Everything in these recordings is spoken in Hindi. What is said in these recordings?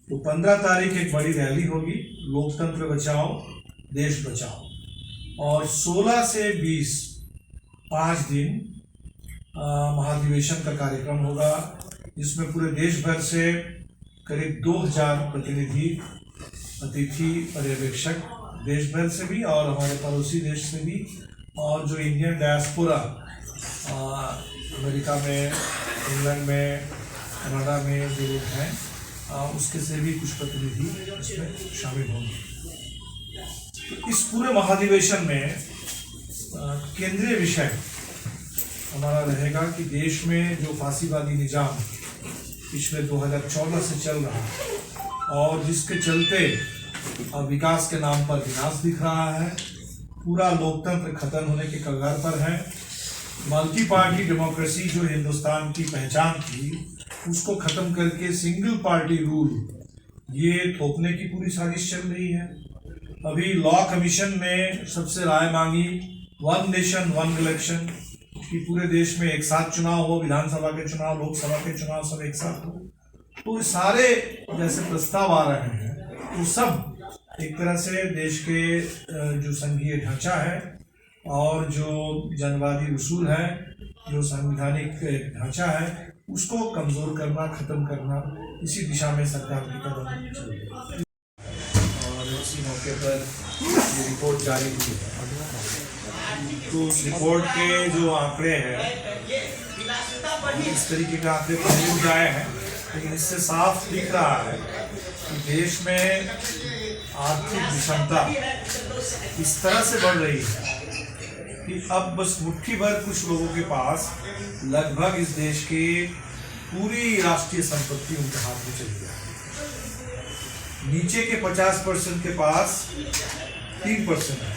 तो 15 तारीख एक बड़ी रैली होगी, लोकतंत्र बचाओ देश बचाओ, और 16 से 20 5 दिन महाधिवेशन का कार्यक्रम होगा, जिसमें पूरे देश भर से करीब 2000 प्रतिनिधि, अतिथि, पर्यवेक्षक देश भर से भी और हमारे पड़ोसी देश से भी, और जो इंडियन डायस्पोरा अमेरिका में, इंग्लैंड में, कनाडा में जो लोग हैं उसके से भी कुछ प्रतिनिधि इसमें शामिल होंगे। तो इस पूरे महाधिवेशन में केंद्रीय विषय हमारा रहेगा कि देश में जो फांसीवादी निजाम पिछले 2014 से चल रहा है और जिसके चलते विकास के नाम पर विनाश दिख रहा है, पूरा लोकतंत्र खत्म होने के कगार पर है, मल्टी पार्टी डेमोक्रेसी जो हिंदुस्तान की पहचान थी उसको खत्म करके सिंगल पार्टी रूल ये थोपने की पूरी साजिश चल रही है। अभी लॉ कमीशन ने सबसे राय मांगी 1 नेशन 1 इलेक्शन, कि पूरे देश में एक साथ चुनाव हो, विधानसभा के चुनाव, लोकसभा के चुनाव सब एक साथ हो। तो सारे जैसे प्रस्ताव आ रहे हैं तो सब एक तरह से देश के जो संघीय ढांचा है और जो जनवादी उसूल है, जो संवैधानिक ढांचा है, उसको कमजोर करना, खत्म करना, इसी दिशा में सरकार की कदम चल रही है। और इसी मौके पर ये रिपोर्ट जारी हुई है। तो उस रिपोर्ट के जो आंकड़े हैं, इस तरीके के आंकड़े पहले भी आए हैं, लेकिन इससे साफ दिख रहा है कि देश में आर्थिक विषमता इस तरह से बढ़ रही है कि अब बस मुट्ठी भर कुछ लोगों के पास लगभग इस देश की पूरी राष्ट्रीय संपत्ति उनके हाथ में चली जाए। नीचे के 50% के पास 3% है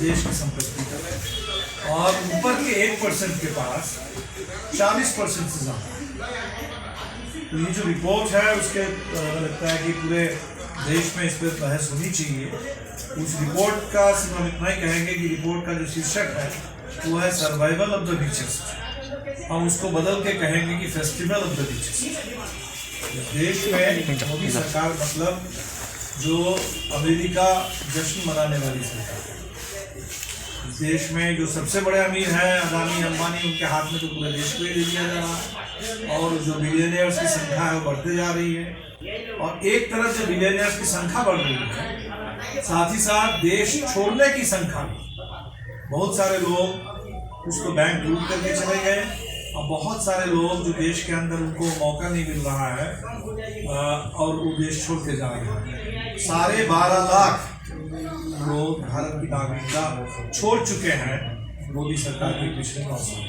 देश की संपत्ति का, और ऊपर के 1% के पास 40% से ज्यादा। तो ये जो रिपोर्ट है उसके लगता है कि पूरे देश में इस पर बहस होनी चाहिए। उस रिपोर्ट का सिर्फ हम इतना ही कहेंगे कि रिपोर्ट का जो शीर्षक है वो है सर्वाइवल ऑफ द रिचेस्ट। हम उसको बदल के कहेंगे कि फेस्टिवल ऑफ द रिचेस्ट। देश में मोदी सरकार मतलब जो अमेरिका जश्न मनाने वाली सरकार है। देश में जो सबसे बड़े अमीर हैं अदानी अंबानी, उनके हाथ में तो पूरे देश को ही ले लिया जा रहा है, और जो बिलियनियर्स की संख्या है वो बढ़ते जा रही है। और एक तरफ से बिलियनियर्स की संख्या बढ़ रही है, साथ ही साथ देश छोड़ने की संख्या भी। बहुत सारे लोग उसको बैंक लूट करके चले गए, और बहुत सारे लोग जो देश के अंदर उनको मौका नहीं मिल रहा है और वो देश छोड़ के जा रहे हैं। 12.5 लाख लोग भारत की नागरिकता छोड़ चुके हैं मोदी सरकार के पिछले 9 साल।